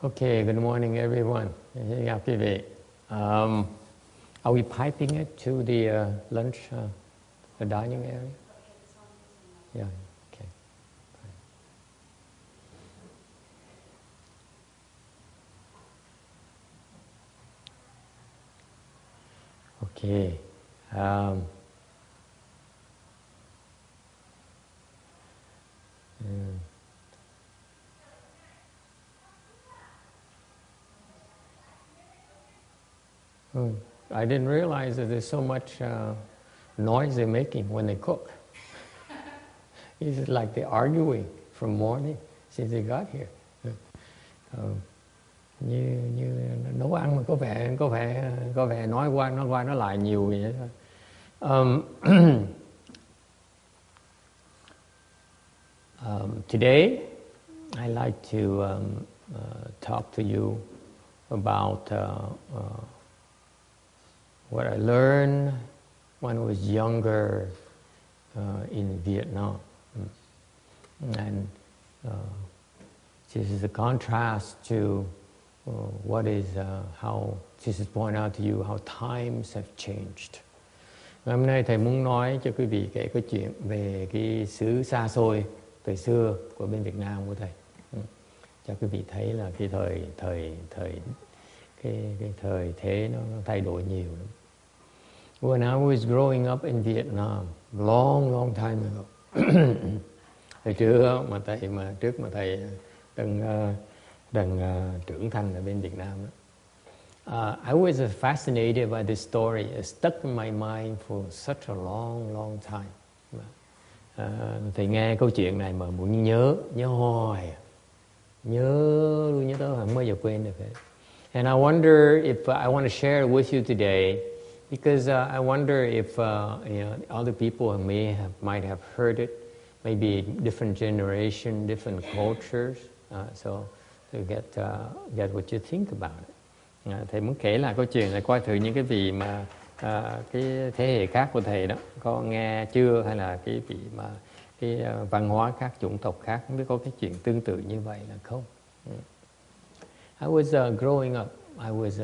Okay, good morning everyone. Xin chào quý vị. Are we piping it to the lunch, the dining area? Yeah, okay. Okay. I didn't realize that there's so much noise they're making when they cook. It's like they're arguing from morning since they got here. Như nấu ăn mà có vẻ nói qua nói lại nhiều vậy thôi. Today I like to talk to you about what I learned when I was younger in Vietnam. And this is a contrast to what is how this is point out to you how times have changed. Hôm nay thầy muốn nói cho quý vị kể câu chuyện về cái xứ xa xôi thời xưa của bên Việt Nam của thầy, cho quý vị thấy là cái thời thế nó thay đổi nhiều lắm. When I was growing up in Vietnam, long time ago. Hồi trước mà thầy đang trưởng thành ở bên Việt Nam đó. I was fascinated by this story. It stuck in my mind for such a long time. Thầy nghe câu chuyện này mà muốn nhớ hoài, nhớ tới không bao giờ quên được hết. And I wonder if I want to share it with you today, because I wonder if other people might have heard it, maybe different generation, different cultures, so to get what you think about it. Thầy muốn kể lại câu chuyện này coi thử những cái vị mà cái thế hệ khác của thầy đó có nghe chưa, hay là cái vị mà cái văn hóa khác, chủng tộc khác không biết có cái chuyện tương tự như vậy là không. I was growing up, I was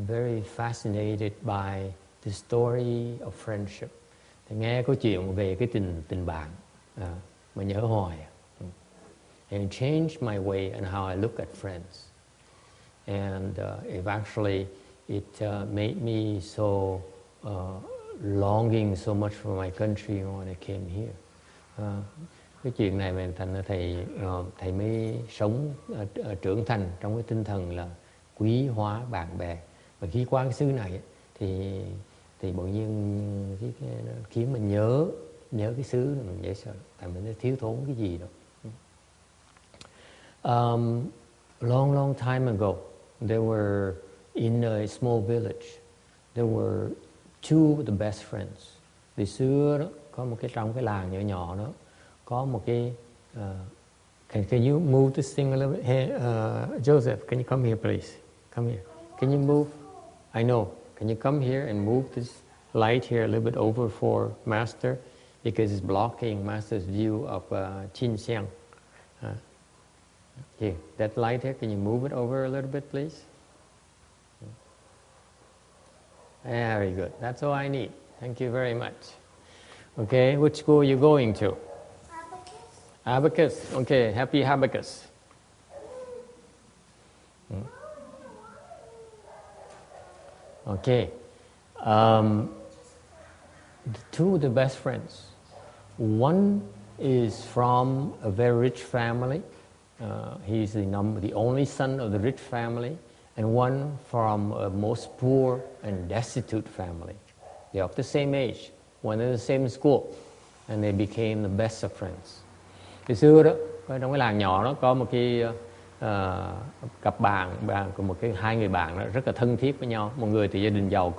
very fascinated by the story of friendship. Thầy nghe câu chuyện về cái tình bạn mà nhớ hoài. And it changed my way and how I look at friends. And it made me so longing so much for my country when I came here. Cái chuyện này mà thành ra thầy mới sống trưởng thành trong cái tinh thần là quý hóa bạn bè. Và khi qua cái xứ này thì bỗng nhiên nó khiến mình nhớ cái xứ mình dễ sợ, tại mình thiếu thốn cái gì đó. Long time ago, there were in a small village, there were two of the best friends. Từ xưa đó có một cái trong cái làng nhỏ đó có một cái can you move this thing a little bit? Hey, Joseph, can you come here please? Come here. Can you move? I know. Can you come here and move this light here a little bit over for Master, because it's blocking Master's view of Chin Xiang. Here, that light here, can you move it over a little bit, please? Very good. That's all I need. Thank you very much. Okay, which school are you going to? Abacus. Okay, happy Abacus. Okay. Two of the best friends. One is from a very rich family. He's the only son of the rich family, and one from a most poor and destitute family. They're of the same age, went to the same school, and they became the best of friends. Từ xưa đó, trong cái làng nhỏ đó có một cái cặp bạn của hai người bạn đó rất là thân thiết với nhau. Một người thì gia đình giàu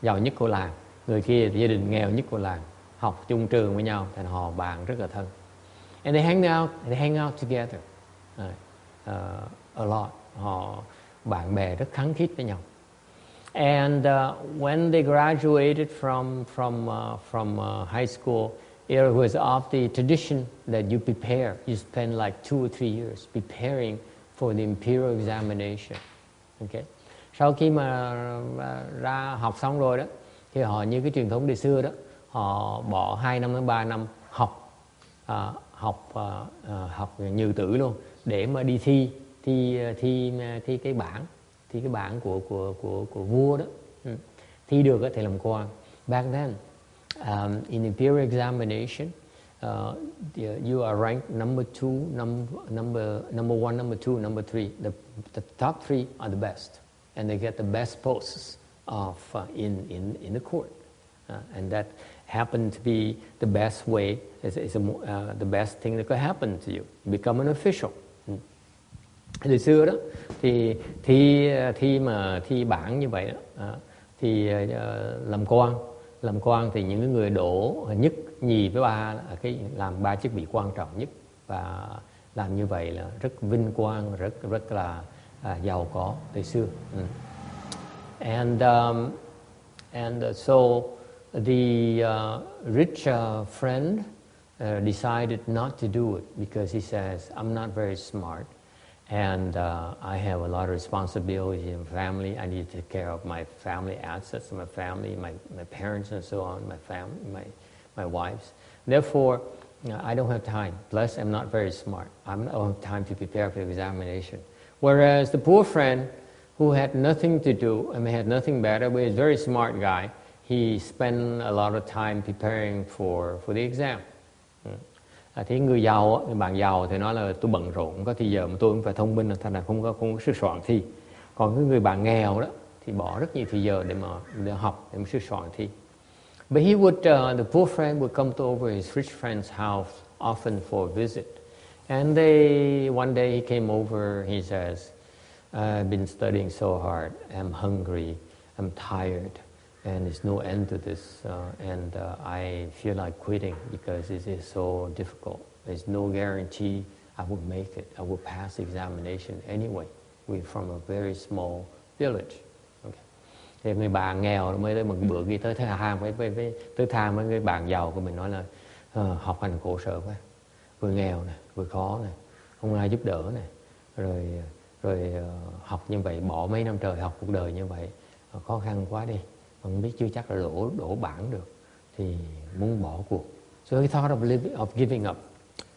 nhất của làng, người kia thì gia đình nghèo nhất của làng, học chung trường với nhau, thành họ bạn rất là thân. And they hang out together a lot. Họ bạn bè rất khăng khít với nhau. And when they graduated from high school, it was of the tradition that you spend like 2 or 3 years preparing for the imperial examination. Okay. Sau khi mà ra học xong rồi đó, thì họ như cái truyền thống đời xưa đó, họ bỏ 2 năm đến 3 năm học học như tử luôn để mà đi thi cái bảng của vua đó. Thi được thì làm quan. Back then, in imperial examination, you are ranked number 2, number 1, number 2, number 3. The top 3 are the best, and they get the best posts of in the court, and that happened to be the best way. The best thing that could happen to you. Become an official. Từ xưa đó thì thi bảng như vậy đó, thì làm quan thì những người đỗ nhất, nhì với ba làm 3 chức vị quan trọng nhất, và làm như vậy là rất vinh quang, rất là giàu có từ xưa. And so the rich friend decided not to do it because he says, I'm not very smart, and I have a lot of responsibility in family. I need to take care of my family assets, my family, my parents, and so on, my wives. Therefore, I don't have time. Plus, I'm not very smart. I don't have time to prepare for the examination. Whereas the poor friend, who had nothing to do, had nothing better, but is a very smart guy, he spent a lot of time preparing for the exam. Thì người bạn giàu thì nói là tôi bận rộn, không có thì giờ mà tôi cũng phải thông minh, thành ra không có sức soạn thi. Còn cái người bạn nghèo đó thì bỏ rất nhiều thời giờ để học, để mà sức soạn thi. But he would, the poor friend would come over his rich friend's house often for a visit. And one day he came over, he says, I've been studying so hard, I'm hungry, I'm tired, and there's no end to this, and I feel like quitting because it is so difficult. There's no guarantee I will make it. I will pass the examination anyway. We're from a very small village. Okay. Thì người bạn nghèo mới tới một bữa ghi tới tham với người bạn giàu của mình, nói là học hành khổ sở quá, vừa nghèo này, vừa khó này, không ai giúp đỡ này, rồi học như vậy, bỏ mấy năm trời học cuộc đời như vậy, khó khăn quá đi, không biết chưa chắc là đổ bảng được, thì muốn bỏ cuộc. So he thought of giving up.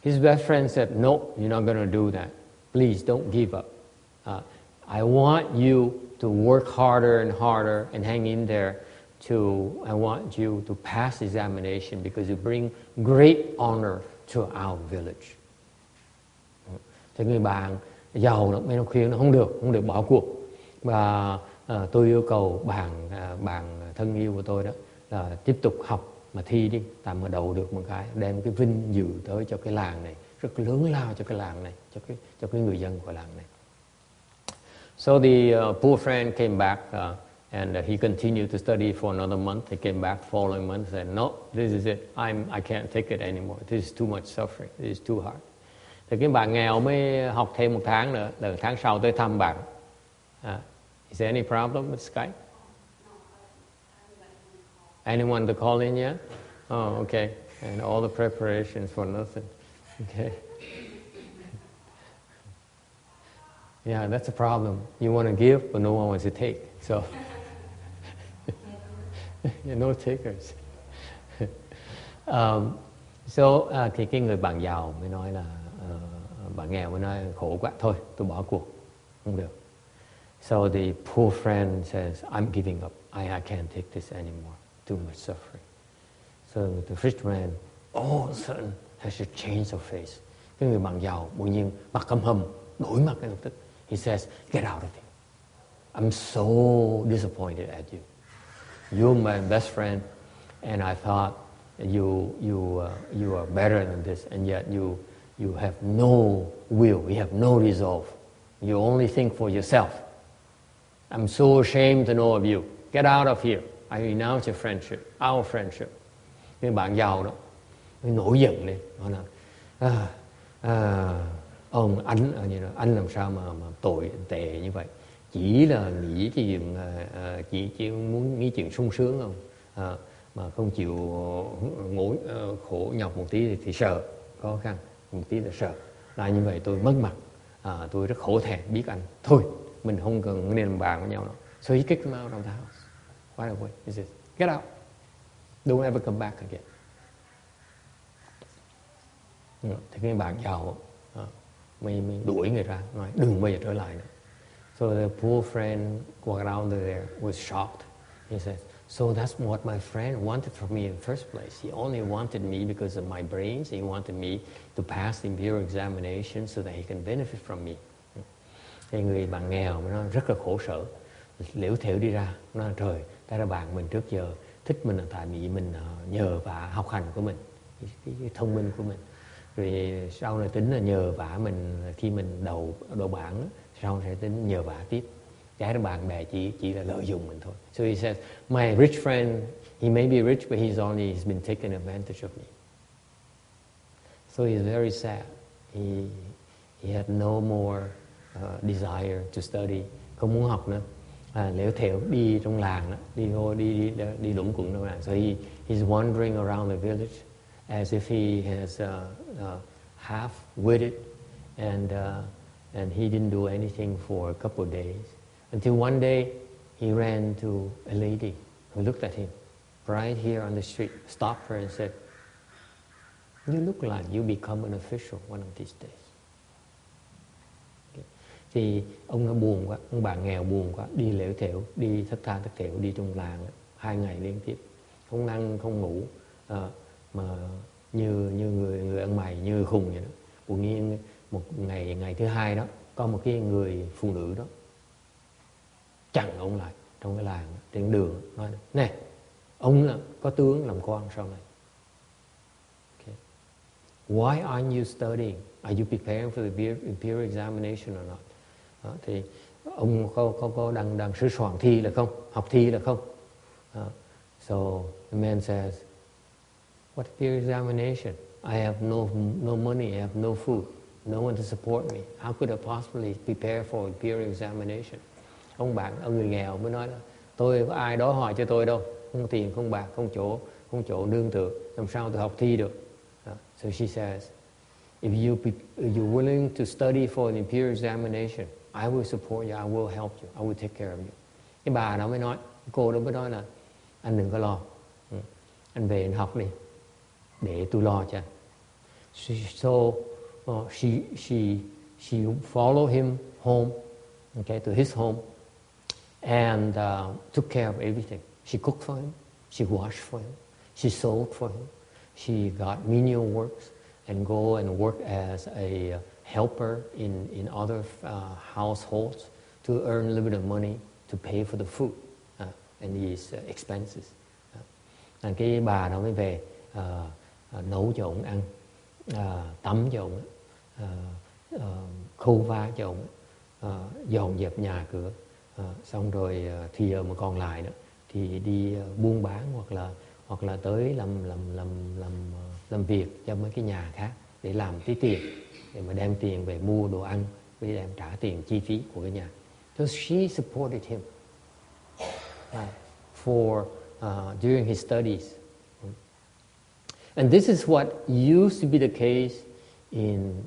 His best friend said, no, you're not going to do that. Please don't give up. I want you to work harder and harder and hang in there. I want you to pass the examination because you bring great honor to our village. Thì người bạn giàu nó mới khuyên nó không được bỏ cuộc. Và tôi yêu cầu bạn thân yêu của tôi đó là tiếp tục học mà thi đi, tạm mà đầu được một cái, đem cái vinh dự tới cho cái làng này, rất lớn lao cho cái làng này, cho cái người dân của làng này. So the poor friend came back and he continued to study for another month. He came back following month and said, no, this is it. I can't take it anymore. This is too much suffering. This is too hard. Thì cái bạn nghèo mới học thêm một tháng nữa, là tháng sau tới thăm bạn. Is there any problem with Skype? Anyone to call in yet? Oh, okay. And all the preparations for nothing. Okay. Yeah, that's a problem. You want to give, but no one wants to take. So, no takers. Thì cái người bạn giàu mới nói là bạn nghèo mới nói khổ quá, thôi tôi bỏ cuộc, không được. So the poor friend says, I'm giving up. I can't take this anymore. Too much suffering. So the rich man all of a sudden has a change of face. Cái người bạn giàu bỗng nhiên mặt hầm hầm, đổi mặt ngay lập tức. He says, get out of here. I'm so disappointed at you. You're my best friend, and I thought you are better than this, and yet you have no will, you have no resolve. You only think for yourself. I'm so ashamed to know of you. Get out of here. I renounce your friendship, our friendship. Cái bạn giàu đó mới nổi giận lên, nói là anh làm sao mà tội tệ như vậy? Chỉ là nghĩ chỉ muốn nghĩ chuyện sung sướng không? Mà không chịu khổ nhọc một tí thì sợ, khó khăn một tí là sợ. Là như vậy tôi mất mặt, tôi rất hổ thẹn biết anh, thôi mình không cần nên làm bạn với nhau nữa. So he kicked him out of the house right away. He says, get out, don't ever come back again. Thì cái bạn giàu mới đuổi người ra, nói đừng bao giờ trở lại nữa. So the poor friend walked around there was shocked. He said, so that's what my friend wanted from me in the first place. He only wanted me because of my brains. He wanted me to pass the imperial examination so that he can benefit from me. Thì người bạn nghèo nó rất là khổ sở, liễu thểu đi ra, nó nói trời, tại ra bạn mình trước giờ thích mình là tại vì mình nhờ vả học hành của mình, cái thông minh của mình. Rồi sau này tính là nhờ vả mình khi mình đầu bảng, sau sẽ tính nhờ vả tiếp. Cái đó bạn bè chỉ là lợi dụng mình thôi. So he said, my rich friend, he may be rich, but he's been taking advantage of me. So he's very sad. He had no more desire to study, không muốn học nữa. Lẻo thẻo đi trong làng, đi lũng quận trong làng. So he's wandering around the village as if he has half-witted, and he didn't do anything for a couple of days. Until one day, he ran to a lady who looked at him right here on the street, stopped her and said, you look like you become an official one of these days. Okay. Thì ông nó buồn quá, ông bạn nghèo buồn quá, đi lẻo thẻo, đi thất tha thất thểu, đi trong làng 2 ngày liên tiếp, không ăn không ngủ, mà như người ăn mày, như khùng vậy đó. Tự nhiên một ngày thứ 2 đó, có một cái người phụ nữ đó chặn ông lại trong cái làng, trên đường, nói nè, ông là có tướng làm quan sau này. Okay. Why aren't you studying? Are you preparing for the imperial examination or not? Đó, thì ông có đang sửa soạn thi là không, học thi là không? So the man says, what imperial examination? I have no money, I have no food, no one to support me. How could I possibly prepare for imperial examination? Ông người nghèo mới nói là tôi có ai đó hỏi cho tôi đâu, không tiền, không bạc, không chỗ nương tựa, làm sao tôi học thi được? So she says, if you're willing to study for an imperial examination, I will support you, I will help you, I will take care of you. Cái bà đó mới nói, cô đó mới nói là anh đừng có lo, anh về anh học đi, để tôi lo cho anh. So she followed him home, okay, to his home, and took care of everything. She cooked for him, she washed for him, she sewed for him, she got menial works and go and work as a helper in other households to earn a little bit of money to pay for the food and these expenses. Cái bà đó mới về nấu cho ông ăn, tắm cho ông, khâu vá cho ông, dọn dẹp nhà cửa, xong rồi thì giờ mà còn lại đó thì đi buôn bán hoặc là tới làm việc cho mấy cái nhà khác để làm tí tiền, để mà đem tiền về mua đồ ăn, với đem trả tiền chi phí của cái nhà. So she supported him for during his studies. And this is what used to be the case in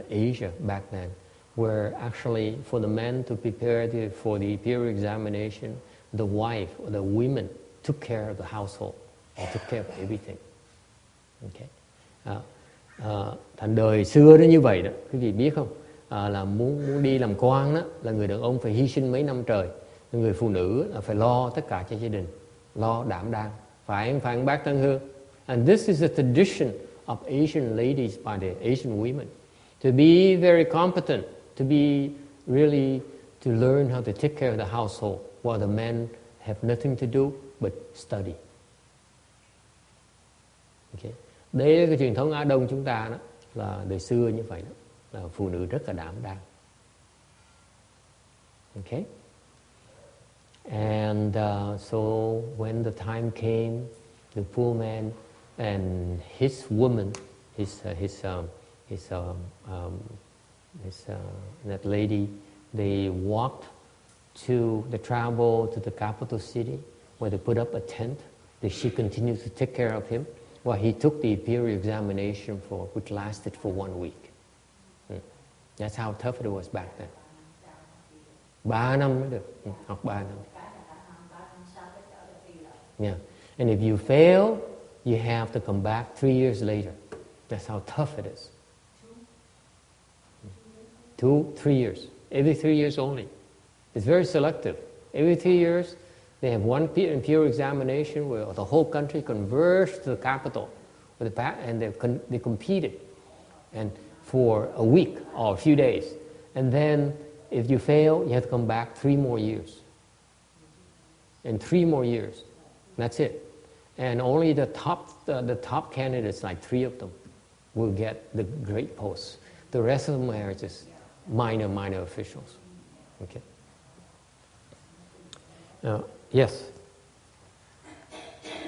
Asia back then, where actually for the men to prepare for the imperial examination, the wife or the women took care of the household and took care of everything. Okay. Thành đời xưa nó như vậy đó, quý vị biết không? Là muốn đi làm quan đó, là người đàn ông phải hy sinh mấy năm trời, người phụ nữ là phải lo tất cả cho gia đình, lo đảm đang, phải ăn bát tân hương. And this is a tradition of Asian ladies by the Asian women, to be very competent, to be really to learn how to take care of the household, while the men have nothing to do but study. Okay. Đây là cái truyền thống Á Đông chúng ta đó, là đời xưa như vậy đó, là phụ nữ rất là đảm đang. Okay. And so when the time came, the poor man and his woman, that lady, they traveled to the capital city where they put up a tent. That she continued to take care of him while he took the imperial examination which lasted for 1 week. That's how tough it was back then. 3 năm mới được, học 3 năm. Yeah. And if you fail, you have to come back 3 years later. That's how tough it is. 3 years. Every 3 years only. It's very selective. Every 3 years, they have one imperial examination where the whole country converges to the capital, and they competed, and for a week or a few days, and then if you fail, you have to come back 3 more years, and 3 more years. That's it. And only the top candidates, like 3 of them, will get the great posts. The rest of them are just minor officials. Okay. Yes.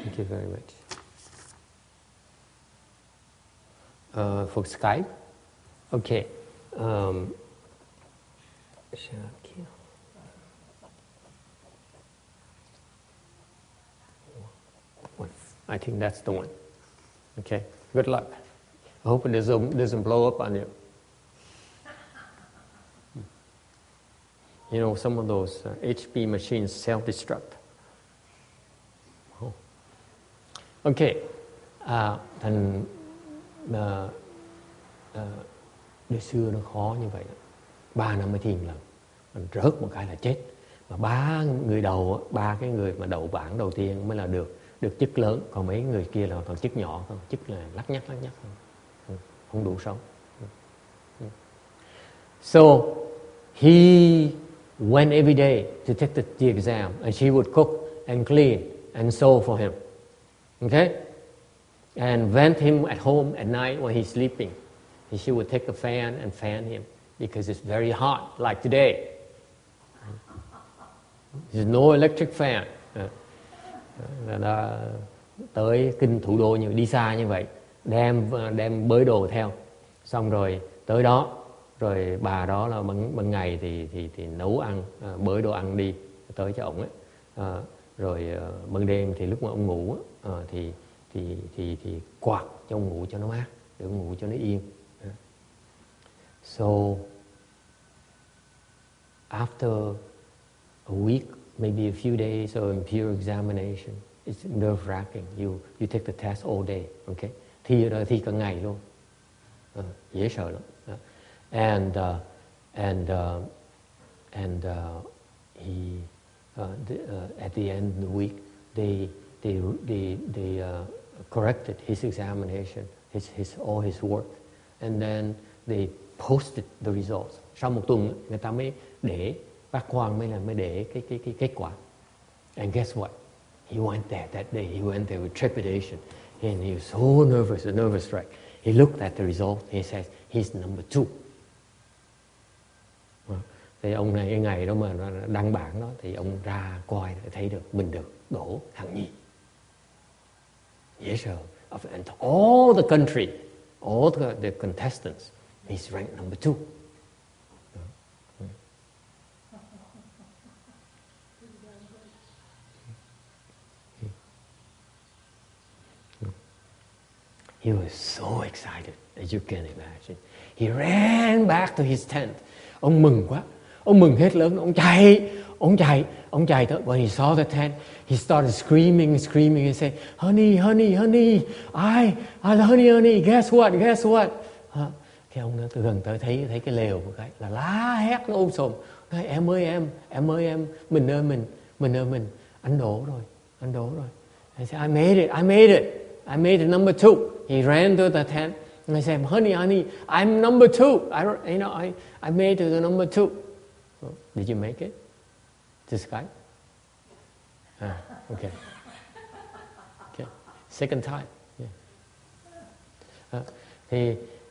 Thank you very much. For Skype, okay. I think that's the one. Okay. Good luck. I hope it doesn't blow up on you. You know, some of those HP machines self-destruct. Oh. Okay. Thành đời xưa nó khó như vậy. 3 năm mới thi một lần. Mình rớt một cái là chết. Mà 3 cái người mà đậu bảng đầu tiên mới là được chức lớn. Còn mấy người kia là toàn chức nhỏ thôi. Chức là lắc nhắc thôi. Không đủ sống. So, he went every day to take the exam, and she would cook and clean and sew for him. Okay? And vent him at home at night when he's sleeping. And she would take a fan and fan him because it's very hot, like today. There's no electric fan. Tới kinh thủ đô đi xa như vậy, đem bới đồ theo, xong rồi tới đó. Rồi bà đó là ban ngày thì nấu ăn, bới đồ ăn đi tới cho ổng ấy. Rồi ban đêm thì lúc mà ông ngủ thì quạt cho ông ngủ cho nó mát, để ông ngủ cho nó yên. So after a week, maybe a few days of imperial examination, it's nerve-wracking. You take the test all day, okay? Thi ở đây thi cả ngày luôn, dễ sợ lắm. And he at the end of the week they corrected his examination, all his work, and then they posted the results. Sau một tuần người ta mới để bác Quang mới để cái kết quả. And guess what? He went there that day. He went there with trepidation, and he was so nervous, a nervous wreck. He looked at the result. He says, "He's number 2." Thì ông này cái ngày đó mà đăng bảng đó thì ông ra coi để thấy được mình được đỗ hạng nhì. Dễ sợ. And all the country, all the contestants, he's ranked number 2. He was so excited, as you can imagine. He ran back to his tent. Ông mừng quá. Ông mừng hết lớn, ông chạy tới. When he saw the tent, he started screaming and saying, "Honey, honey, guess what? Cái ông nó từ gần tới thấy cái lều một cái là lá hét nó sùm. Nói, em ơi, mình ơi, anh đổ rồi. I said, I made it number 2. He ran to the tent and I said, honey, I'm number 2. I made it to number 2. Did you make it to Skype? Okay. Second time. Yeah.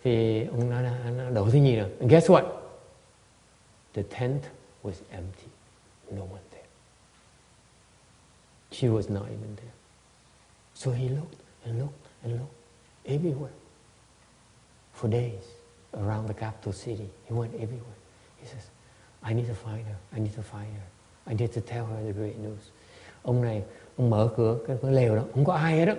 Thì ông nói là đổ thứ nhì rồi. And guess what? The tent was empty. No one there. She was not even there. So he looked everywhere for days around the capital city. He went everywhere. He says, I need to find her. I need to tell her the great news. Ông này, ông mở cửa cái lều đó, không có ai hết đó.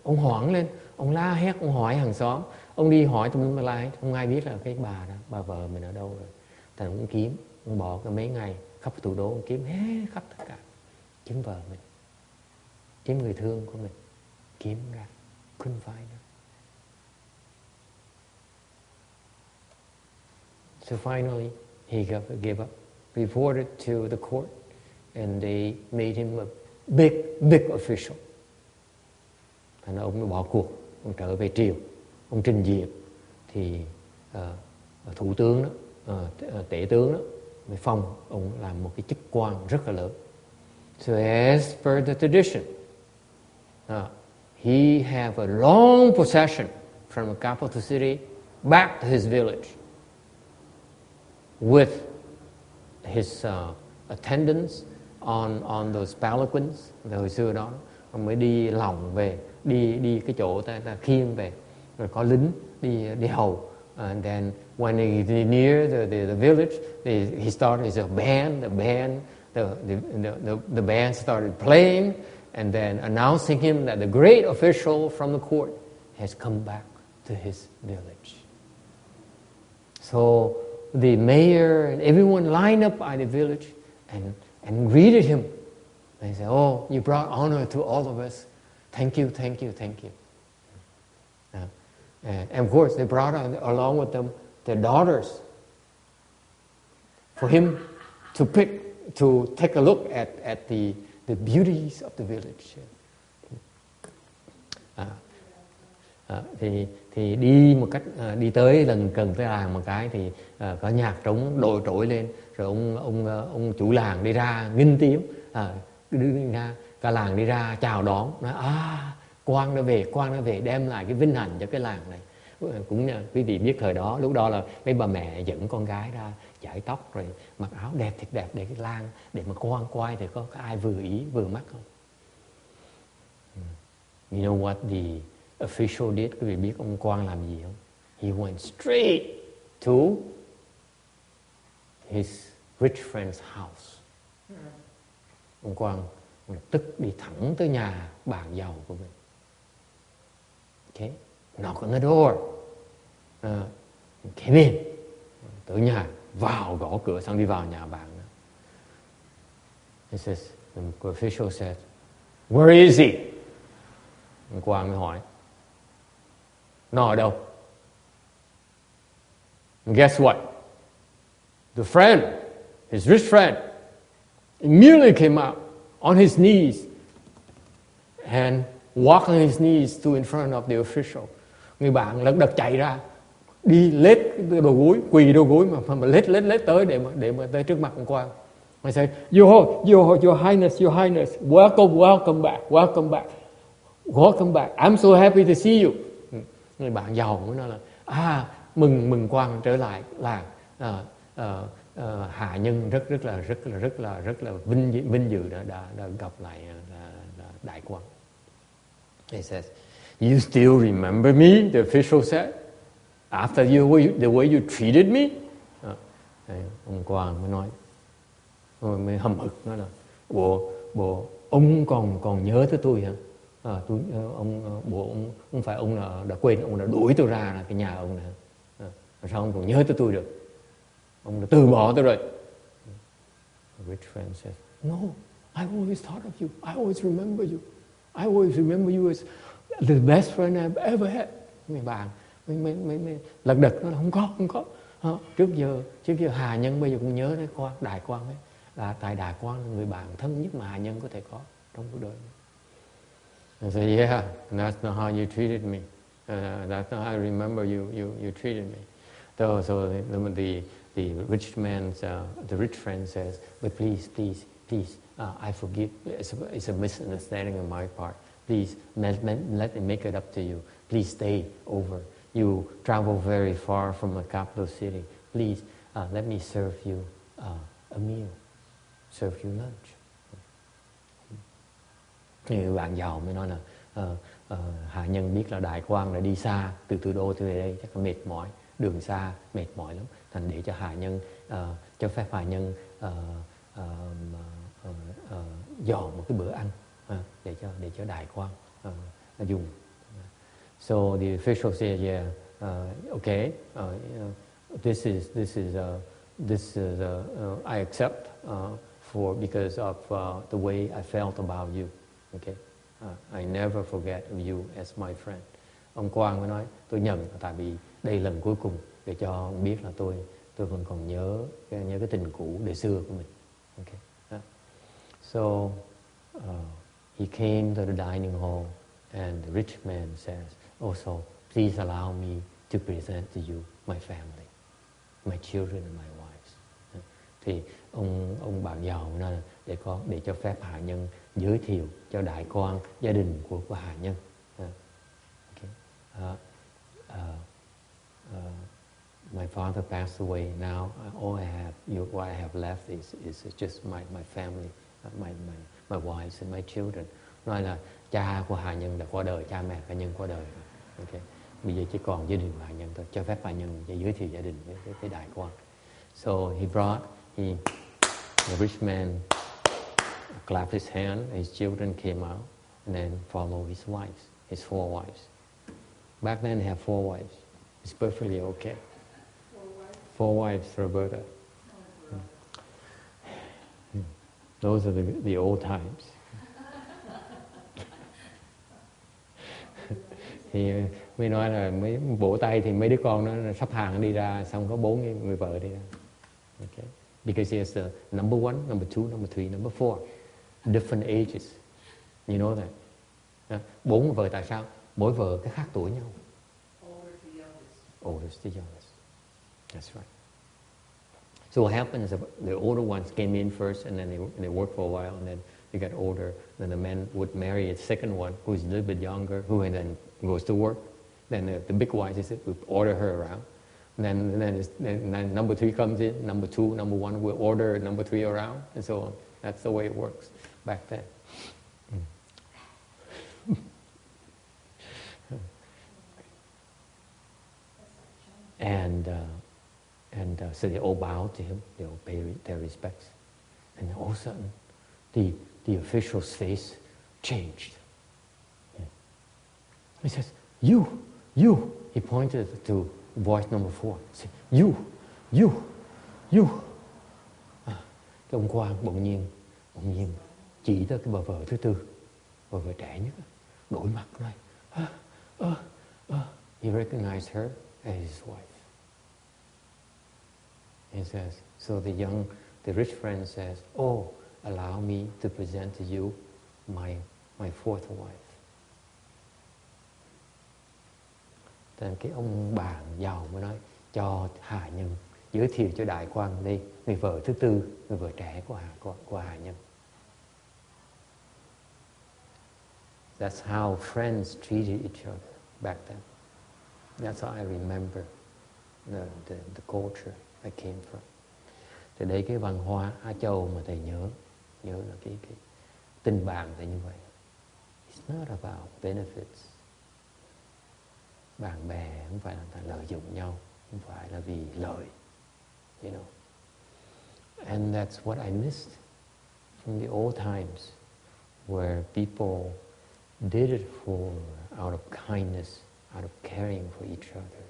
Ông hoảng lên, ông la hét, ông hỏi hàng xóm, ông đi hỏi tùm lum tùm la, không ai biết là cái bà đó, bà vợ mình ở đâu rồi. Thành ông kiếm, ông bỏ cái mấy ngày khắp thủ đô, ông kiếm hết khắp tất cả, kiếm vợ mình, kiếm người thương của mình, kiếm ra, couldn't find her. So finally, he gave up, reported to the court, and they made him a big official. Thành ông bỏ cuộc, ông trở về triều, ông trình diện, thì thủ tướng đó, tể tướng đó, mới phong ông làm một cái chức quan rất là lớn. So as per the tradition, he have a long procession from the capital city back to his village with his attendants on those palanquins. Hồi xưa đó ông mới đi lòng về, đi cái chỗ ta khiêng về, rồi có lính đi hầu. And then when he near the village, he started his band. The band started playing, and then announcing him that the great official from the court has come back to his village. So the mayor and everyone lined up by the village and greeted him. They said, "Oh, you brought honor to all of us. Thank you, thank you, thank you." And of course, they brought along with them their daughters for him to take a look at the beauties of the village. Thì đi một cách đi tới gần tới làng một cái thì có nhạc trống đội trội lên, rồi ông chủ làng đi ra nghinh tiếng, đi ra cả làng đi ra chào đón, nói quan đã về đem lại cái vinh hạnh cho cái làng này. Cũng quý vị biết thời đó, lúc đó là mấy bà mẹ dẫn con gái ra chải tóc rồi mặc áo đẹp thiệt đẹp để cái làng, để mà quan quay thì có ai vừa ý vừa mắt không? You know what the official did? Quý vị biết ông quan làm gì không? He went straight to his rich friend's house. Ông quan lập tức đi thẳng tới nhà bạn giàu của mình. Okay, knock on the door. Came in. Tới nhà, vào gõ cửa xong đi vào nhà bạn. He says, the official said, "Where is he?" Ông quan mới hỏi, nó ở đâu? And guess what? The friend, his rich friend, immediately came out on his knees and walked on his knees to in front of the official. Người bạn lật đật chạy ra, đi lết đầu gối, quỳ đầu gối mà lết tới để mà tới trước mặt ông quan. Hij zei, your highness, welcome back. I'm so happy to see you. Người bạn giàu mới nói là mừng quan trở lại làng. Hạ nhân rất là vinh dự đã gặp lại đại quan. He says, "You still remember me?" The official said, "After the way you treated me." Ông quan mới nói, mới hầm hực nói là, bộ ông còn nhớ tới tôi hả? Ông phải ông đã quên, ông đã đuổi tôi ra là cái nhà ông này. Sao ông còn nhớ tới tôi được? Ông đã từ bỏ tôi rồi. The rich friend says, "No, I always thought of you. I always remember you as the best friend I've ever had." Mấy bạn mới lật đật nói là không có. Trước giờ Hà Nhân bây giờ cũng nhớ tới đại quan ấy. Là tại đại quan là người bạn thân nhất mà Hà Nhân có thể có trong cuộc đời. I said, "Yeah, that's not how you treated me. That's not how I remember you treated me." So the rich friend says, "But please, I forgive. It's a misunderstanding on my part. Please let me make it up to you. Please stay over. You travel very far from the capital city. Please let me serve you a meal, serve you lunch." Thì bạn giàu mới nói là Hạ Nhân biết là đại quan đã đi xa từ thủ đô tới đây chắc là mệt mỏi, đường xa mệt mỏi lắm, thành để cho Hạ Nhân cho phép Hạ Nhân dọn một cái bữa ăn để cho đại quan dùng So the official said, yeah, okay, this is I accept because of the way I felt about you. Okay, I never forget you as my friend. Ông Quang mới nói tôi nhận tại vì đây là lần cuối cùng để cho ông biết là tôi vẫn còn nhớ cái tình cũ đời xưa của mình. Okay. So he came to the dining hall and the rich man says, also, please allow me to present to you my family, my children and my wives. Thì ông bạn giàu nên để cho phép hạ nhân giới thiệu cho đại quan gia đình của hạ nhân. Okay. My father passed away. Now all I have, what I have left is just my family, my wives and my children. Nói là cha của hạ nhân đã qua đời, cha mẹ hạ nhân qua đời. Okay. Bây giờ chỉ còn gia đình hạ nhân thôi. Cho phép hạ nhân giới thiệu gia đình với đại quan. So the rich man clapped his hand. His children came out and then followed his wives, his 4 wives. Back then, they have 4 wives. It's perfectly okay. 4 wives, Roberta. Those are the old times. Thì mới nói là mới vỗ tay thì mấy đứa con nó sắp hàng đi ra, xong có 4 người vợ đi ra. Okay. Because he has the number 1, number 2, number 3, number 4. Different ages. You know that. 4 vợ tại sao? Mỗi vợ cái khác tuổi nhau. Oldest to youngest. That's right. So what happens is the older ones came in first and then they worked for a while and then they got older. Then the men would marry a second one who's a little bit younger who then goes to work. Then the big wives would order her around. And then number 3 comes in, number 2, number 1 will order number 3 around and so on. That's the way it works back then. And so they all bow to him, they all pay their respects. And all of a sudden, the official's face changed. Yeah. He says, you. He pointed to voice number 4. He said, you. Cái ông Quang bỗng nhiên chỉ tới cái bà vợ thứ 4, bà vợ trẻ nhất, đổi mặt này. He recognized her as his wife. He says, so the rich friend says, oh, allow me to present to you my 4th wife. Then cái ông bạn giàu mới nói, cho hạ nhân giới thiệu cho đại quan đây người vợ thứ 4, người vợ trẻ của hạ nhân. That's how friends treated each other back then. That's how I remember the culture I came from. Từ đây cái văn hóa Á Châu mà thầy nhớ là cái tình bạn là như vậy. It's not about benefits. Bạn bè không phải là lợi dụng nhau, không phải là vì lợi, you know. And that's what I missed from the old times, where people did it out of kindness, out of caring for each other,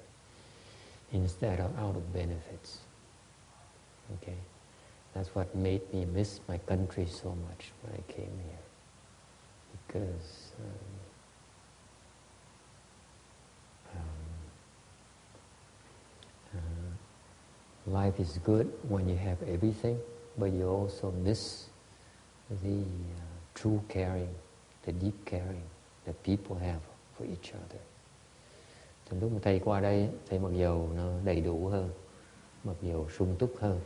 instead of out of benefits. Okay, that's what made me miss my country so much when I came here, because life is good when you have everything, but you also miss the true caring, the deep caring that people have for each other. Thì lúc mà thầy qua đây, thầy mặc dầu nó đầy đủ hơn, mặc dầu sung túc hơn,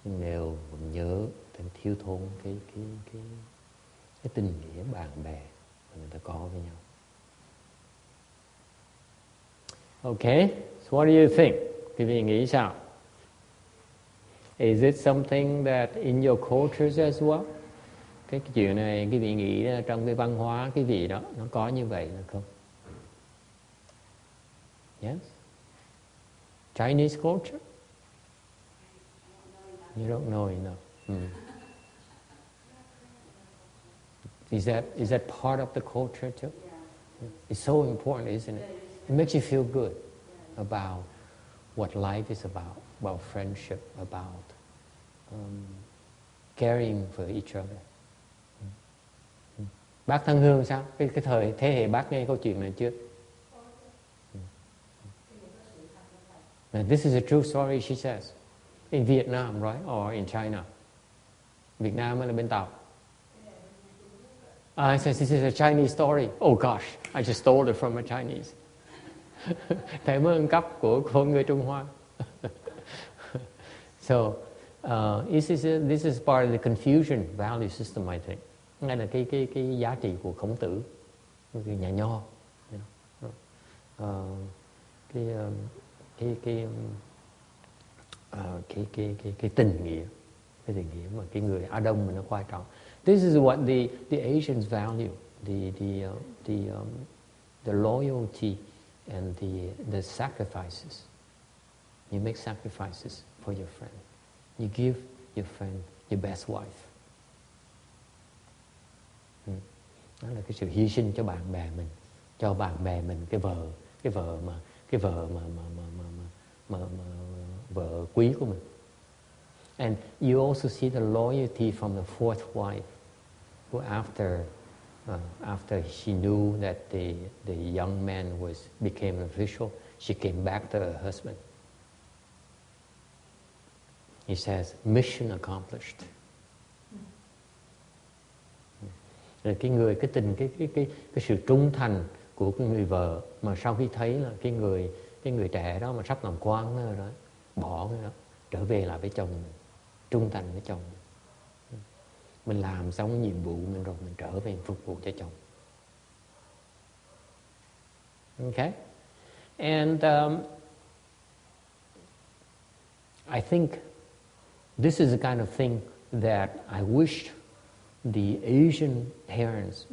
nhưng đều vẫn nhớ, thêm thiếu thốn cái tình nghĩa bạn bè mà người ta có với nhau. Okay, so what do you think? Quý vị nghĩ sao? Is it something that in your cultures as well? Cái chuyện này quý vị nghĩ trong cái văn hóa quý vị đó nó có như vậy là không? Yes? Chinese culture? You don't know enough. Is that part of the culture too? It's so important, isn't it? It makes you feel good about what life is about friendship, about caring for each other. Bác Thân Hương sao? Cái thời thế hệ bác nghe câu chuyện này chưa? And this is a true story, she says. In Vietnam, right? Or in China? Việt Nam hay là bên Tàu? I said, this is a Chinese story. Oh gosh, I just stole it from a Chinese. Thầy mới ăn cắp của người Trung Hoa. So, this is part of the Confucian value system, I think. Đây là cái giá trị của Khổng Tử, cái nhà nho. Cái tình nghĩa, mà cái người Á Đông mình nó quan trọng. This is what the Asians value, the loyalty and the sacrifices. You make sacrifices for your friend. You give your friend your best wife. Đó là cái sự hy sinh cho bạn bè mình, cho bạn bè mình cái vợ vợ quý của mình. And you also see the loyalty from the fourth wife, who after she knew that the young man became an official, she came back to her husband. He says, mission accomplished. Rồi cái sự trung thành của cái người vợ mà sau khi thấy là cái người trẻ đó mà sắp làm quan rồi, bỏ cái đó, trở về lại với chồng mình, trung thành với chồng mình làm xong nhiệm vụ mình rồi mình trở về phục vụ cho chồng. Okay, and I think this is the kind of thing that I wished the Asian parents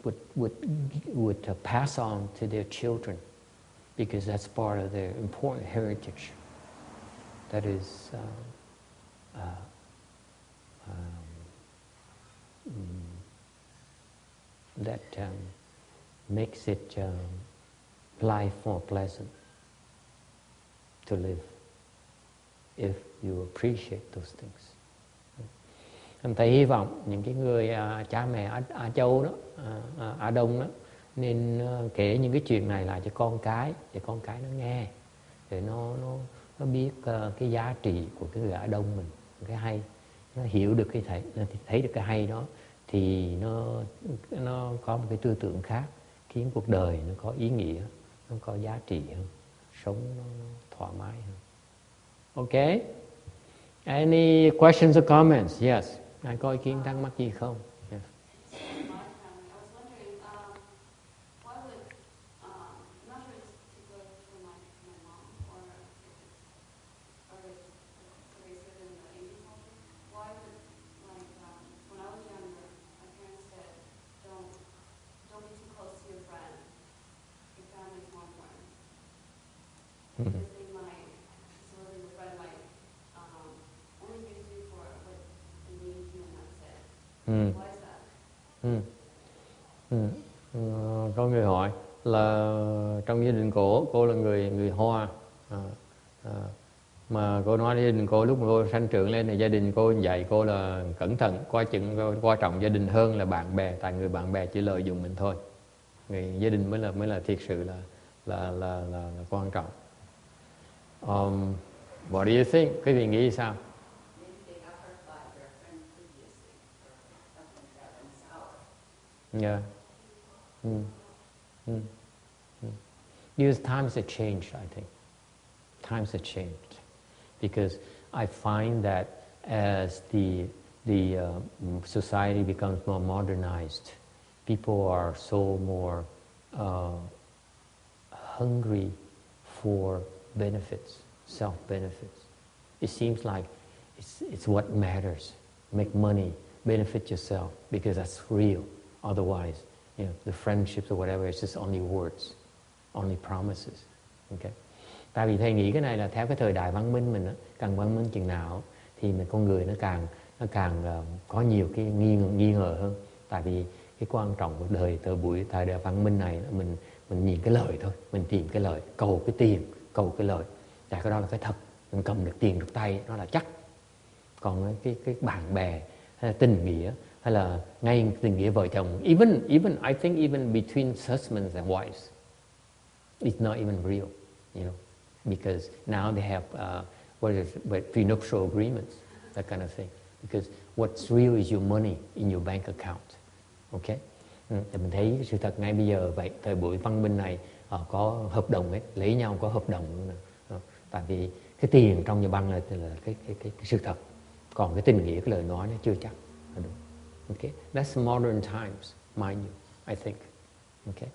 would pass on to their children, because that's part of their important heritage. That is makes it life more pleasant to live if you appreciate those things. Thầy hy vọng những cái người cha mẹ Á Châu đó, Á Đông đó, nên kể những cái chuyện này lại cho con cái, để con cái nó nghe, để nó biết cái giá trị của cái người Á Đông mình, cái hay, nó hiểu được thấy được cái hay đó, thì nó có một cái tư tưởng khác, khiến cuộc đời nó có ý nghĩa, nó có giá trị hơn, sống nó thoải mái hơn. Okay? Any questions or comments? Yes. Ai có ý kiến thắc mắc gì không? Yes. Có người hỏi là trong gia đình cô là người Hoa, mà cô nói gia đình cô lúc mà cô sanh trưởng lên thì gia đình cô dạy cô là cẩn thận, quan trọng gia đình hơn là bạn bè, tại người bạn bè chỉ lợi dụng mình thôi, người gia đình mới là thiệt sự là quan trọng. What do you think? Quý vị nghĩ sao? Yeah. Because times have changed, I think. Times have changed. Because I find that as the society becomes more modernized, people are so more hungry for benefits, self-benefits. It seems like it's what matters. Make money, benefit yourself, because that's real. Otherwise, the friendships or whatever, it's just only words, only promises. Okay? Tại vì thầy nghĩ cái này là theo cái thời đại văn minh mình, càng văn minh chừng nào thì con người nó càng có nhiều cái nghi ngờ hơn. Tại vì Cái quan trọng của đời thời đại văn minh này là mình nhìn cái lợi thôi, mình tìm cái lợi, cầu cái tiền, cầu cái lợi. Tại cái đó là cái thật, mình cầm được tiền được tay nó là chắc. Còn cái bạn bè hay là tình nghĩa, hay là ngay tình nghĩa vợ chồng, even I think even between husbands and wives, it's not even real, you know, because now they have prenuptial agreements, that kind of thing. Because what's real is your money in your bank account, okay? Thì mình thấy sự thật ngay bây giờ vậy, thời buổi văn minh này có hợp đồng ấy, lấy nhau có hợp đồng, tại vì cái tiền trong nhà băng là cái sự thật, còn cái tình nghĩa, cái lời nói nó chưa chắc. Đúng. Okay, that's modern times, mind you, I think. Okay.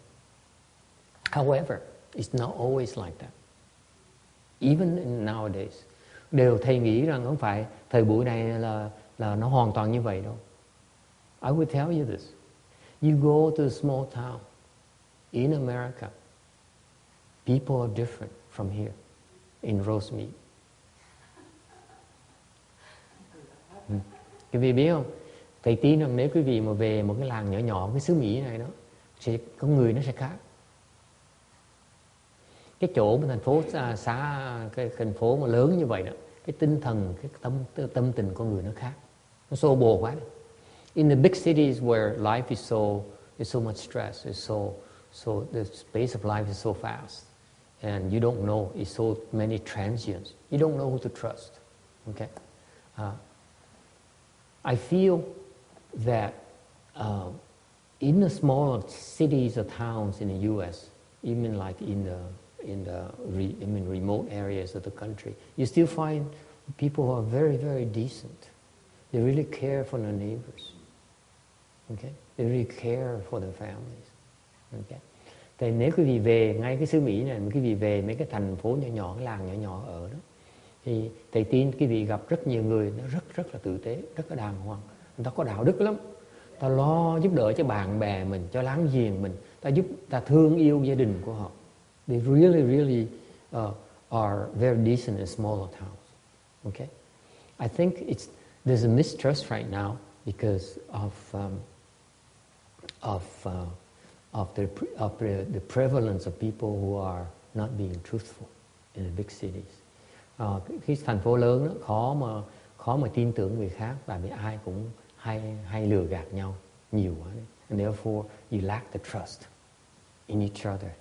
However, it's not always like that. Even in nowadays, đều thầy nghĩ rằng không phải thời buổi này là nó hoàn toàn như vậy đâu. I will tell you this. You go to a small town in America, people are different from here in Rosemead. Quý vị biết không? Thầy tin rằng nếu quý vị mà về một cái làng nhỏ nhỏ, cái xứ Mỹ này đó, thì con người nó sẽ khác. Cái chỗ mà thành phố cái thành phố mà lớn như vậy đó, cái tinh thần, cái tâm tình con người nó khác, nó xô bồ quá đấy. In the big cities where life is so much stress, so the pace of life is so fast, and you don't know, it's so many transients. You don't know who to trust. Okay, I feel that in the smaller cities or towns in the U.S., even like in the remote areas of the country, you still find people who are very, very decent. They really care for their neighbors. Okay, they really care for their families. Okay, thì nếu quý vị về ngay cái xứ Mỹ này, quý vị về mấy cái thành phố nhỏ nhỏ, cái làng nhỏ nhỏ ở đó, thì thầy tin quý vị gặp rất nhiều người nó rất là tử tế, rất là đàng hoàng. Người ta có đạo đức lắm, ta lo giúp đỡ cho bạn bè mình, cho láng giềng mình, ta thương yêu gia đình của họ. They really are very decent in smaller towns. Okay, I think there's a mistrust right now because of the prevalence of people who are not being truthful in the big cities. Cái thành phố lớn đó, khó mà tin tưởng người khác, tại vì ai cũng hay lừa gạt nhau nhiều quá đấy. And therefore you lack the trust in each other.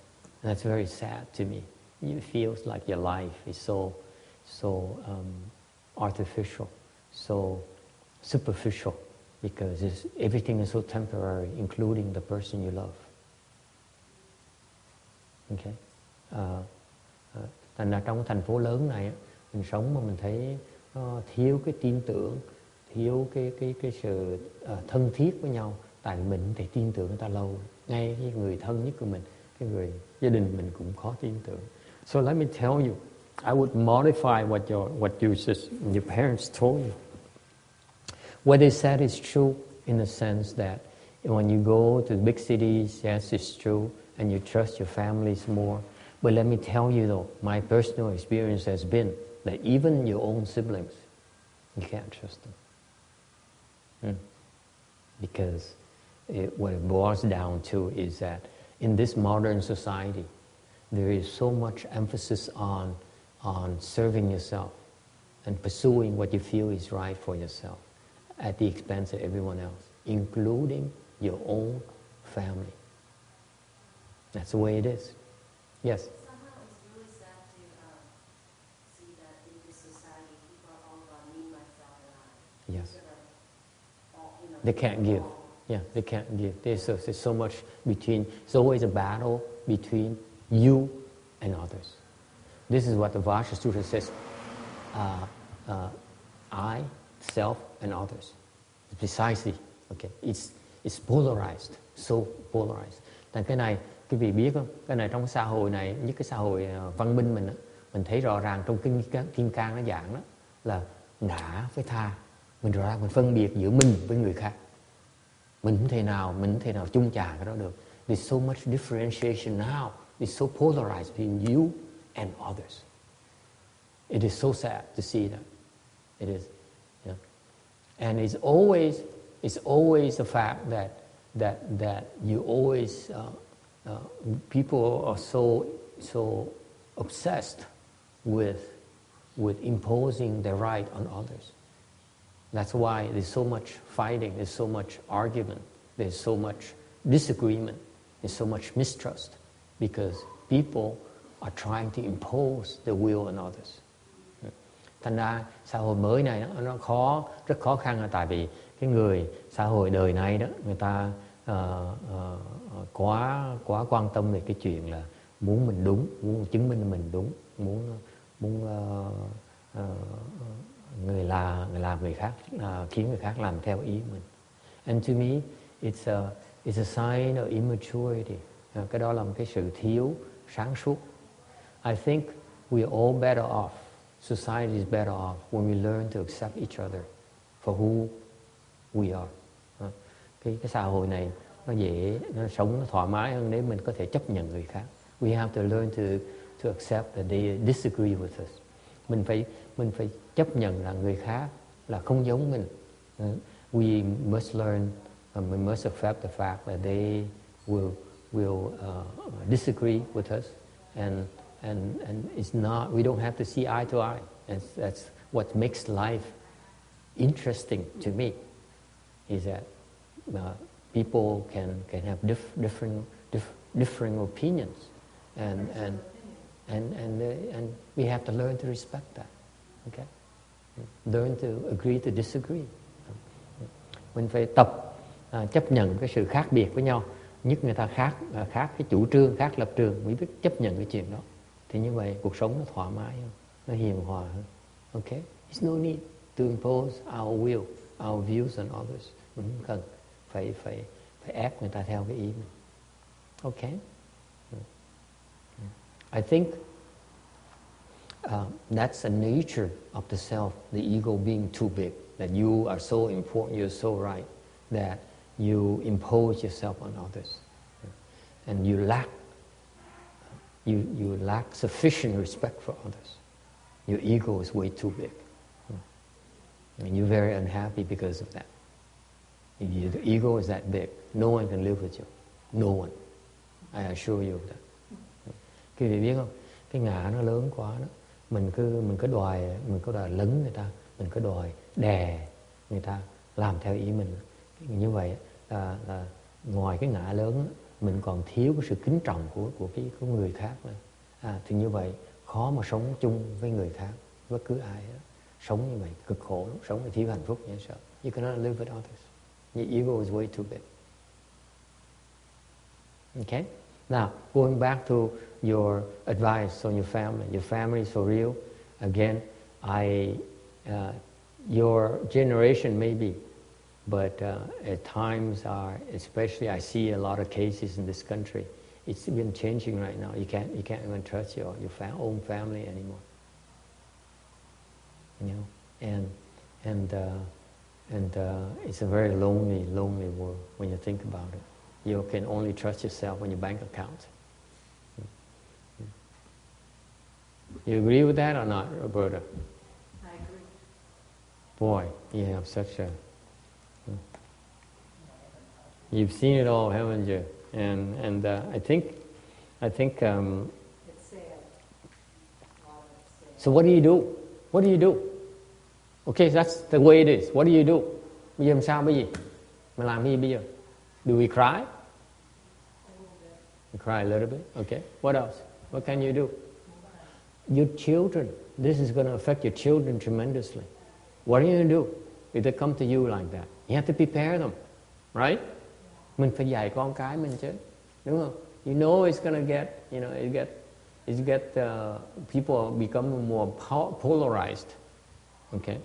And that's very sad to me. It feels like your life is so artificial, so superficial, because everything is so temporary, including the person you love. Okay. Thành ra trong thành phố lớn này mình sống mà mình thấy thiếu cái tin tưởng, thiếu cái sự thân thiết với nhau, tại vì mình không thể tin tưởng người ta lâu, ngay cái người thân nhất của mình, cái người gia đình mình cũng khó tin tưởng. So let me tell you, I would modify what your parents told you. What they said is true in the sense that when you go to the big cities, yes, it's true, and you trust your families more. But let me tell you though, my personal experience has been that even your own siblings, you can't trust them. Because what it boils down to is that in this modern society, there is so much emphasis on serving yourself and pursuing what you feel is right for yourself at the expense of everyone else, including your own family. That's the way it is. Yes? Somehow it's really sad to see that in this society people are all about me, myself, and I. Yes. Instead of, They can't give. Yeah, they can't give. There's so much between. It's always a battle between you and others. This is what the Vajra Sutra says. I, self, and others. Precisely. Okay. It's polarized. So polarized. Tại cái này, quý vị biết không? Cái này trong xã hội này, nhất cái xã hội văn minh mình thấy rõ ràng trong Kim Cang nó giảng đó là ngã với tha. Mình rõ ràng mình phân biệt giữa mình với người khác. Mình không thể nào chung chà cái đó được. There's so much differentiation now. It's so polarized between you and others. It is so sad to see that. It is. Yeah. And it's always the fact that that you always people are so obsessed with imposing their right on others. That's why there's so much fighting, there's so much argument, there's so much disagreement, there's so much mistrust, because people are trying to impose their will on others. Thành ra xã hội mới này nó khó, rất khó khăn là tại vì cái người xã hội đời này đó, người ta quá quan tâm về cái chuyện là muốn mình đúng, muốn chứng minh mình đúng, muốn làm người khác, khiến người khác làm theo ý mình. And to me, it's a sign of immaturity. Cái đó là một cái sự thiếu sáng suốt. I think we are all better off. Society is better off when we learn to accept each other for who we are. Cái xã hội này nó dễ, nó sống nó thoải mái hơn nếu mình có thể chấp nhận người khác. We have to learn to accept that they disagree with us. Mình phải chấp nhận là người khác là không giống mình. We must learn, we must accept the fact that they will disagree with us, and it's not, we don't have to see eye to eye. And that's what makes life interesting to me, is that people can have differing opinions, and we have to learn to respect that. Okay, learn to agree to disagree. Mình phải tập chấp nhận cái sự khác biệt với nhau, nhất người ta khác cái chủ trương, khác lập trường, mới biết chấp nhận cái chuyện đó. Thì như vậy cuộc sống nó thoải mái hơn, nó hiền hòa hơn. Okay, there's no need to impose our will, our views on others. Mình không cần phải ép người ta theo cái ý mình. Okay, I think that's a nature of the self, the ego being too big, that you are so important, you're so right, that you impose yourself on others, and you lack sufficient respect for others. Your ego is way too big, and you're very unhappy because of that. The ego is that big. No one can live with you. No one. I assure you of that. Quý vị biết không? Cái ngã nó lớn quá đó. Mình cứ đòi lấn người ta, mình cứ đòi đè người ta làm theo ý mình. Như vậy là ngoài cái ngã lớn, mình còn thiếu cái sự kính trọng của người khác nữa. Thì như vậy khó mà sống chung với người khác, bất cứ ai đó. Sống như vậy cực khổ lắm, sống thì thiếu hạnh phúc như sợ. You cannot live with others. Your ego is way too big. Okay? Now, going back to your advice on your family is for real. Again, your generation maybe, but at times especially I see a lot of cases in this country. It's been changing right now. You can't even trust your own family anymore. You know, and it's a very lonely world when you think about it. You can only trust yourself on your bank account. You agree with that or not, Roberta? I agree. Boy, you have such a... You've seen it all, haven't you? And I think. It's sad. So what do you do? What do you do? Okay, that's the way it is. What do you do? Bây giờ làm sao bây giờ? Mình làm gì bây giờ? Do we cry? You cry a little bit. Okay. What else? What can you do? Your children. This is going to affect your children tremendously. What are you going to do if they come to you like that? You have to prepare them, right? Mình phải dạy con cái mình chứ, đúng không? You know it's going to get, people become more polarized, okay,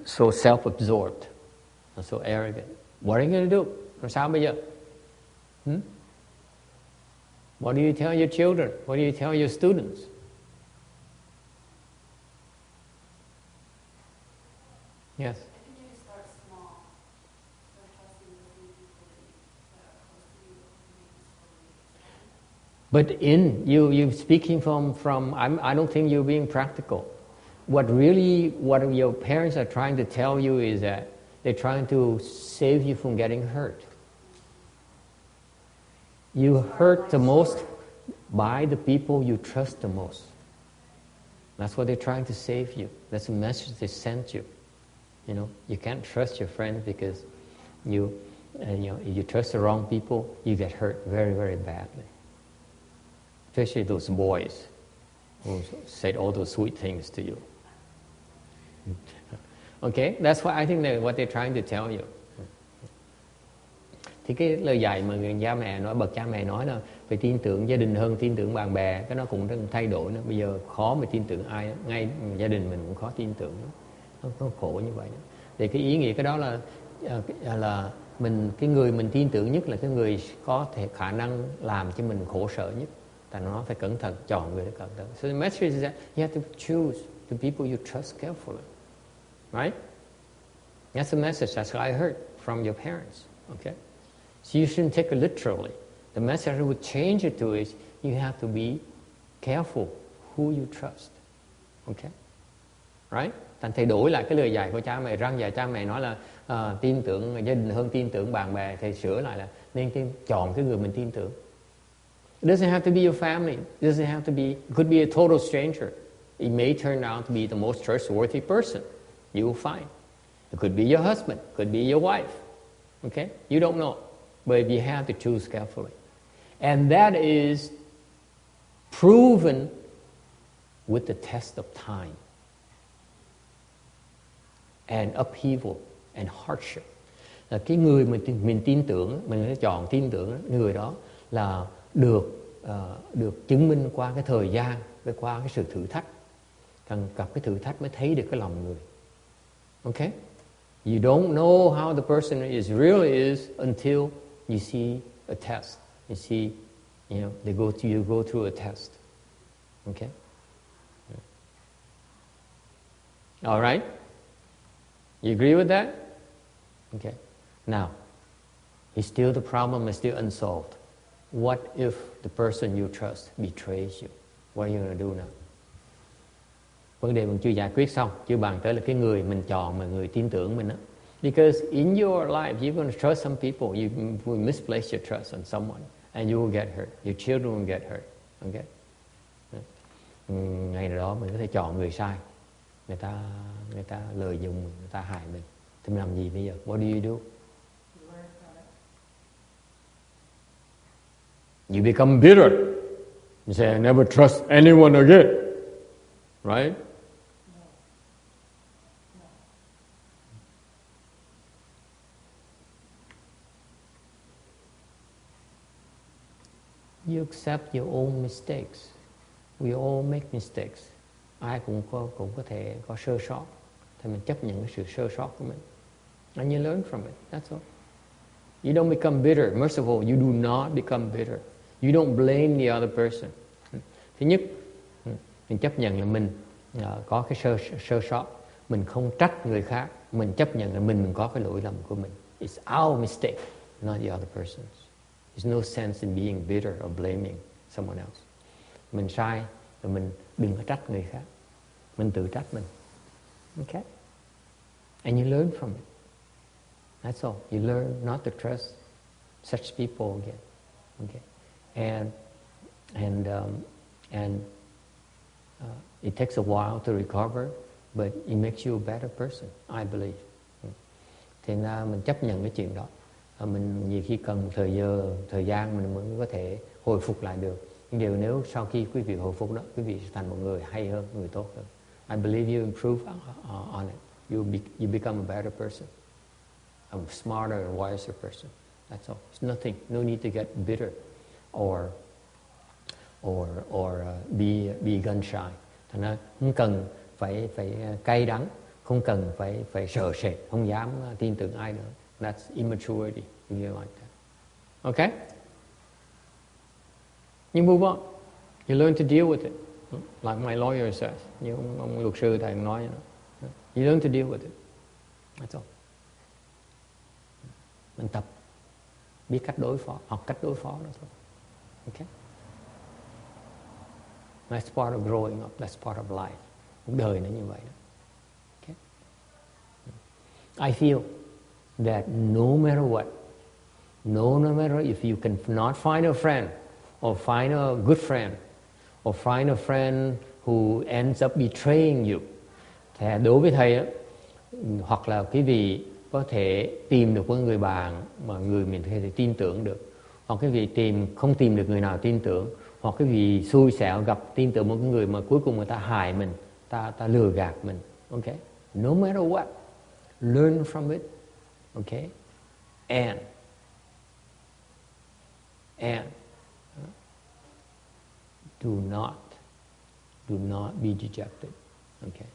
so self-absorbed, so arrogant. What are you going to do? Làm sao bây giờ? What do you tell your children? What do you tell your students? Yes. But you speaking from I don't think you're being practical. what your parents are trying to tell you is that they're trying to save you from getting hurt. You hurt the most by the people you trust the most. That's what they're trying to save you. That's the message they sent you. You know, you can't trust your friends because if you trust the wrong people, you get hurt very, very badly. Especially those boys who said all those sweet things to you. Okay, that's what I think what they're trying to tell you. Thì cái lời dạy mà người cha mẹ nói, bậc cha mẹ nói là phải tin tưởng gia đình hơn tin tưởng bạn bè, cái nó cũng rất thay đổi nữa. Bây giờ khó mà tin tưởng ai, ngay gia đình mình cũng khó tin tưởng, nó khổ như vậy. Thì cái ý nghĩa cái đó là cái người mình tin tưởng nhất là cái người có thể khả năng làm cho mình khổ sở nhất. Tại nó phải cẩn thận, chọn người để cẩn thận. So the message is that you have to choose the people you trust carefully, right? That's the message. That's what I heard from your parents. Okay. So you shouldn't take it literally. The message I would change it to is you have to be careful who you trust. Okay? Right? Thành thay đổi lại cái lời dạy của cha mẹ, răng dạy cha mẹ nói là tin tưởng gia đình hơn tin tưởng bạn bè, thì sửa lại là nên chọn cái người mình tin tưởng. It doesn't have to be your family. It doesn't have to be, it could be a total stranger. It may turn out to be the most trustworthy person you will find. It could be your husband, it could be your wife. Okay? You don't know. But you have to choose carefully. And that is proven with the test of time and upheaval and hardship. Là cái người mình tin tưởng, mình sẽ chọn tin tưởng người đó là được chứng minh qua cái thời gian, qua cái sự thử thách. Cần gặp cái thử thách mới thấy được cái lòng người. Okay? You don't know how the person really is until you see a test. You see, you go through a test. Okay? All right? You agree with that? Okay. Now, the problem is still unsolved. What if the person you trust betrays you? What are you going to do now? Vấn đề mình chưa giải quyết xong, chưa bàn tới là cái người mình chọn mà người tin tưởng mình đó. Because in your life, you're going to trust some people. You will misplace your trust on someone, and you will get hurt. Your children will get hurt. Okay? Ngày nào đó mình có thể chọn người sai. Người ta lợi dụng mình, người ta hại mình. Thì mình làm gì bây giờ? What do you do? You become bitter. You say, I never trust anyone again. Right? You accept your own mistakes. We all make mistakes. Ai cũng có thể có sơ sót. Thì mình chấp nhận cái sự sơ sót của mình. And you learn from it. That's all. You don't become bitter. First of all, you do not become bitter. You don't blame the other person. Thứ nhất, mình chấp nhận là mình có cái sơ sót. Mình không trách người khác. Mình chấp nhận là mình có cái lỗi lầm của mình. It's our mistake, not the other person's. There's no sense in being bitter or blaming someone else. Mình sai, rồi mình đừng có trách người khác. Mình tự trách mình. Okay? And you learn from it. That's all. You learn not to trust such people again. Okay? And it takes a while to recover, but it makes you a better person, I believe. Thì mình chấp nhận cái chuyện đó. Mình nhiều khi cần thời gian mình mới có thể hồi phục lại được. Nhưng nếu sau khi quý vị hồi phục đó, quý vị sẽ thành một người hay hơn, người tốt hơn. I believe you improve on it. You become a better person, a smarter and wiser person. That's all. It's nothing. No need to get bitter or be gun shy. Thành ra không cần phải cay đắng, không cần phải sợ sệt, không dám tin tưởng ai nữa. That's immaturity, if you like that. Okay? You move on. You learn to deal with it. Like my lawyer says. Như ông luật sư thầy nói. You learn to deal with it. That's all. Mình tập biết cách đối phó, học cách đối phó đó thôi. Okay? That's part of growing up. That's part of life. Cuộc đời nó như vậy đó. Okay. I feel that no matter what, no matter if you cannot find a friend, or find a good friend, or find a friend who ends up betraying you, thì đối với thầy á, hoặc là quý vị có thể tìm được một người bạn mà người mình có thể tin tưởng được, hoặc quý vị không tìm được người nào tin tưởng, hoặc quý vị xui xẻo gặp tin tưởng một người mà cuối cùng người ta hại mình, ta lừa gạt mình. Okay, no matter what, learn from it. Okay, and do not be dejected. Okay,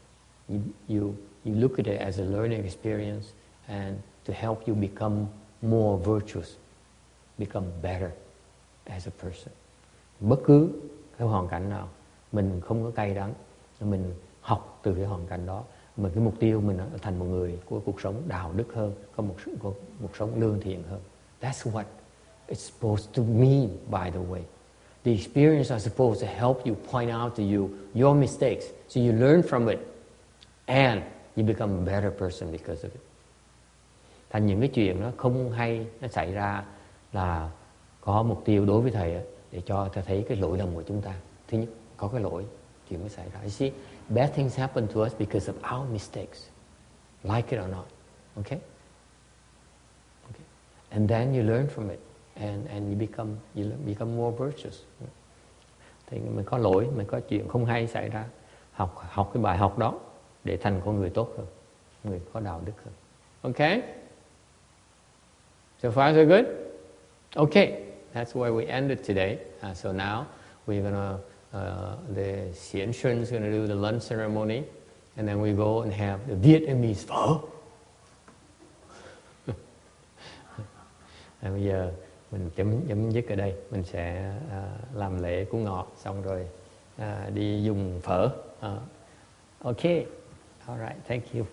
you look at it as a learning experience and to help you become more virtuous, become better as a person. Bất cứ cái hoàn cảnh nào mình không có cay đắng, mình học từ cái hoàn cảnh đó, mà cái mục tiêu mình thành một người của cuộc sống đạo đức hơn, có một sống lương thiện hơn. That's what it's supposed to mean, by the way. The experience are supposed to help you, point out to you your mistakes, so you learn from it and you become a better person because of it. Thành những cái chuyện nó không hay nó xảy ra là có mục tiêu đối với thầy để cho thầy thấy cái lỗi lầm của chúng ta. Thứ nhất, có cái lỗi chuyện mới xảy ra. You see, bad things happen to us because of our mistakes, like it or not. Okay? Okay. And then you learn from it, and you become more virtuous. Thì mình có lỗi, mình có chuyện không hay xảy ra, học cái bài học đó để thành con người tốt hơn, người có đạo đức hơn. Okay? So far so good? Okay, that's where we ended today. So now we're gonna, the Xian Shun is gonna do the lunch ceremony, and then we go and have the Vietnamese phở. Bây giờ mình chấm dứt ở đây, mình sẽ làm lễ cúng ngọt xong rồi đi dùng phở. Okay, all right, thank you.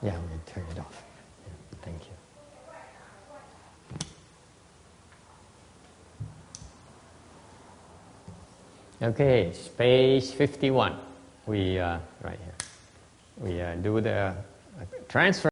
Yeah, I'm going to turn it off. Yeah, thank you. Okay, page 51. We, right here, we do the transfer.